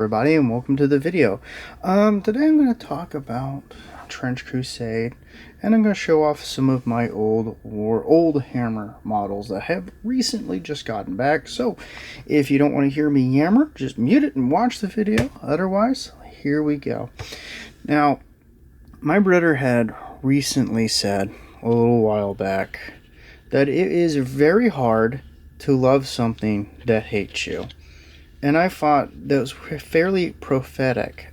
Everybody, and welcome to the video. Today I'm going to talk about Trench Crusade, and I'm going to show off some of my old hammer models that have recently just gotten back. So if you don't want to hear me yammer, just mute it and watch the video. Otherwise, here we go. Now, my brother had recently said a little while back that it is very hard to love something that hates you. And I thought that was fairly prophetic.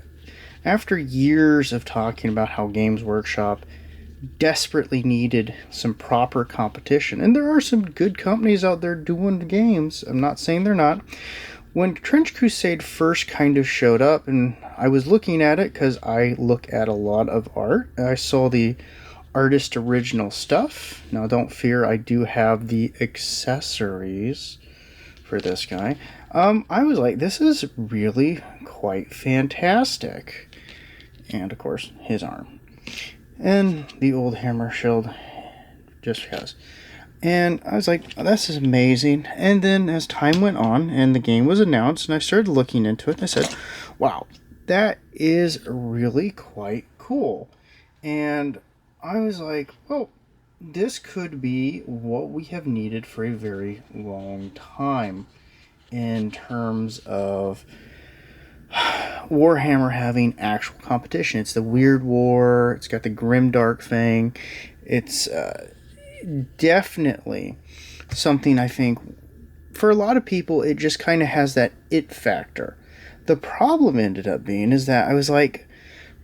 After years of talking about how Games Workshop desperately needed some proper competition, and there are some good companies out there doing games, I'm not saying they're not. When Trench Crusade first kind of showed up, and I was looking at it because I look at a lot of art, I saw the artist original stuff. Now don't fear, I do have the accessories for this guy. I was like, this is really quite fantastic. And of course, his arm. And the old hammer shield, just because. And I was like, oh, this is amazing. And then as time went on and the game was announced and I started looking into it, and I said, wow, that is really quite cool. And I was like, well, this could be what we have needed for a very long time in terms of Warhammer having actual competition. It's the Weird War, it's got the Grimdark thing. It's definitely something I think for a lot of people it just kind of has that it factor. The problem ended up being is that I was like,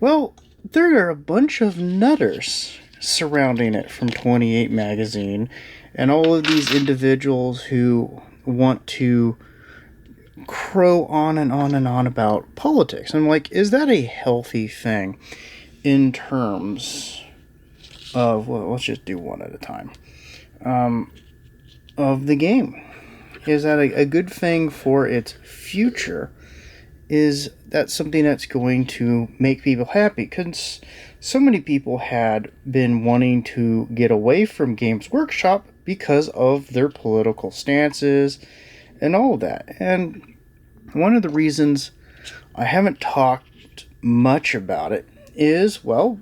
well, there are a bunch of nutters surrounding it from 28 magazine and all of these individuals who want to crow on and on and on about politics. I'm like, is that a healthy thing in terms of, well, let's just do one at a time, of the game? Is that a good thing for its future? Is that something that's going to make people happy? Because so many people had been wanting to get away from Games Workshop because of their political stances and all of that. And one of the reasons I haven't talked much about it is, well,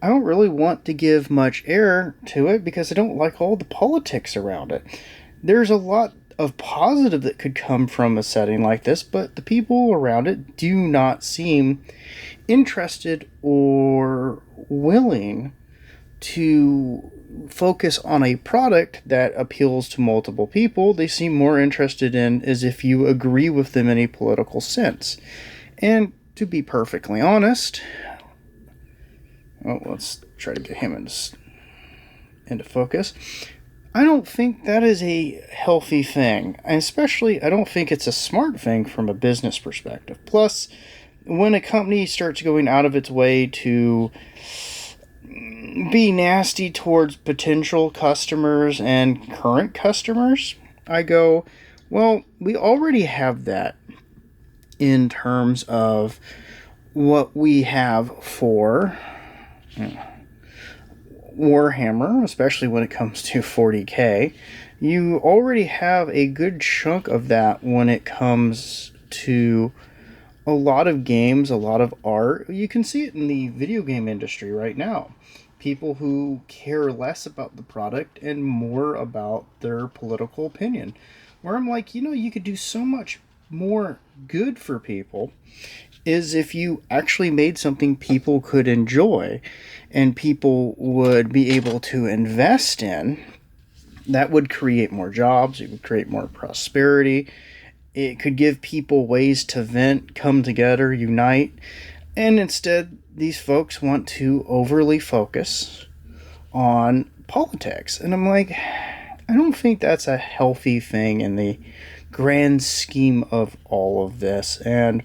I don't really want to give much air to it because I don't like all the politics around it. There's a lot of positive that could come from a setting like this, but the people around it do not seem interested or willing to focus on a product that appeals to multiple people. They seem more interested in is if you agree with them in a political sense. And to be perfectly honest, well, let's try to get him into focus. I don't think that is a healthy thing. And especially, I don't think it's a smart thing from a business perspective. Plus, when a company starts going out of its way to be nasty towards potential customers and current customers, I go, well, we already have that in terms of what we have for Warhammer, especially when it comes to 40K. You already have a good chunk of that when it comes to a lot of games, a lot of art. You can see it in the video game industry right now. People who care less about the product and more about their political opinion. Where I'm like, you could do so much more good for people is if you actually made something people could enjoy and people would be able to invest in. That would create more jobs, it would create more prosperity. It could give people ways to vent, come together, unite. And instead, these folks want to overly focus on politics. And I'm like, I don't think that's a healthy thing in the grand scheme of all of this. And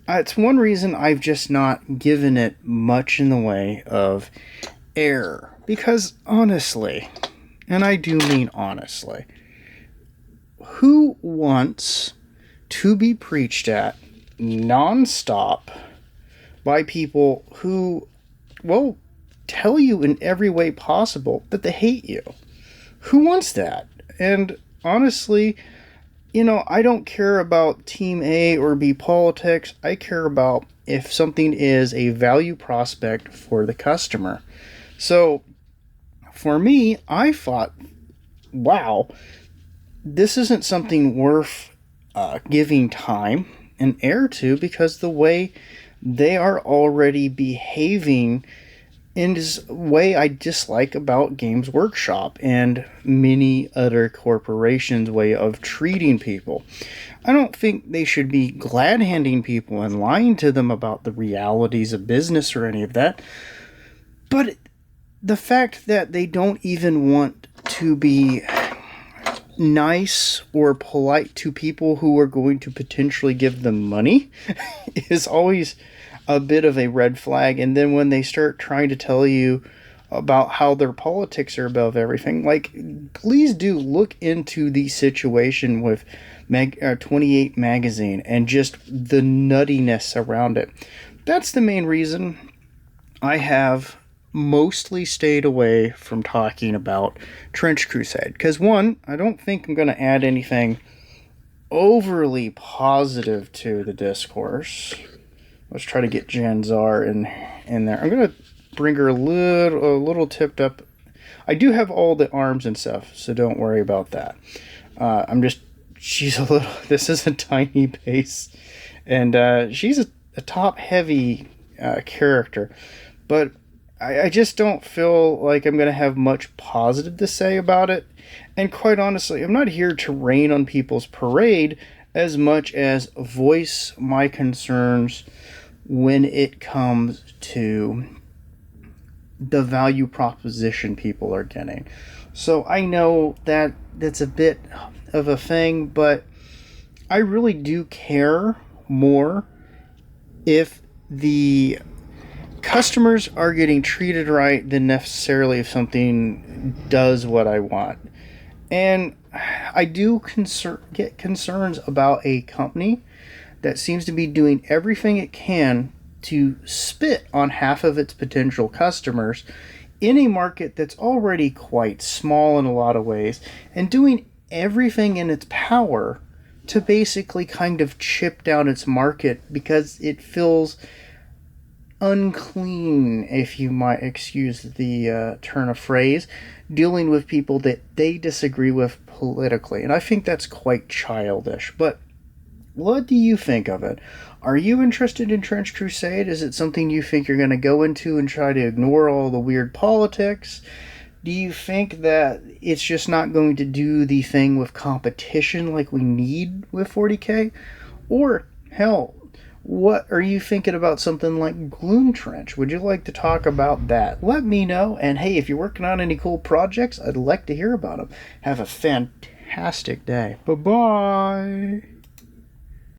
it's one reason I've just not given it much in the way of air. Because honestly, and I do mean honestly, who wants to be preached at nonstop by people who, well, tell you in every way possible that they hate you? Who wants that? And honestly, I don't care about Team A or B politics. I care about if something is a value prospect for the customer. So for me, I thought, wow, this isn't something worth giving time and air to, because the way they are already behaving in this way I dislike about Games Workshop and many other corporations' way of treating people. I don't think they should be glad handing people and lying to them about the realities of business or any of that. But the fact that they don't even want to be nice or polite to people who are going to potentially give them money is always a bit of a red flag. And then when they start trying to tell you about how their politics are above everything, like, please do look into the situation with 28 magazine and just the nuttiness around it. That's the main reason I have mostly stayed away from talking about Trench Crusade. Because one, I don't think I'm going to add anything overly positive to the discourse. Let's try to get Janzar in there. I'm going to bring her a little tipped up. I do have all the arms and stuff, so don't worry about that. She's a little, this is a tiny base, and she's a top-heavy character. But I just don't feel like I'm going to have much positive to say about it. And quite honestly, I'm not here to rain on people's parade as much as voice my concerns when it comes to the value proposition people are getting. So I know that that's a bit of a thing, but I really do care more if the customers are getting treated right than necessarily if something does what I want. And I do get concerns about a company that seems to be doing everything it can to spit on half of its potential customers in a market that's already quite small in a lot of ways, and doing everything in its power to basically kind of chip down its market because it feels unclean, if you might excuse the turn of phrase, dealing with people that they disagree with politically. And I think that's quite childish. But what do you think of it? Are you interested in Trench Crusade? Is it something you think you're going to go into and try to ignore all the weird politics? Do you think that it's just not going to do the thing with competition like we need with 40K? Or, hell, what are you thinking about something like Gloom Trench? Would you like to talk about that? Let me know. And hey, if you're working on any cool projects, I'd like to hear about them. Have a fantastic day. Bye-bye.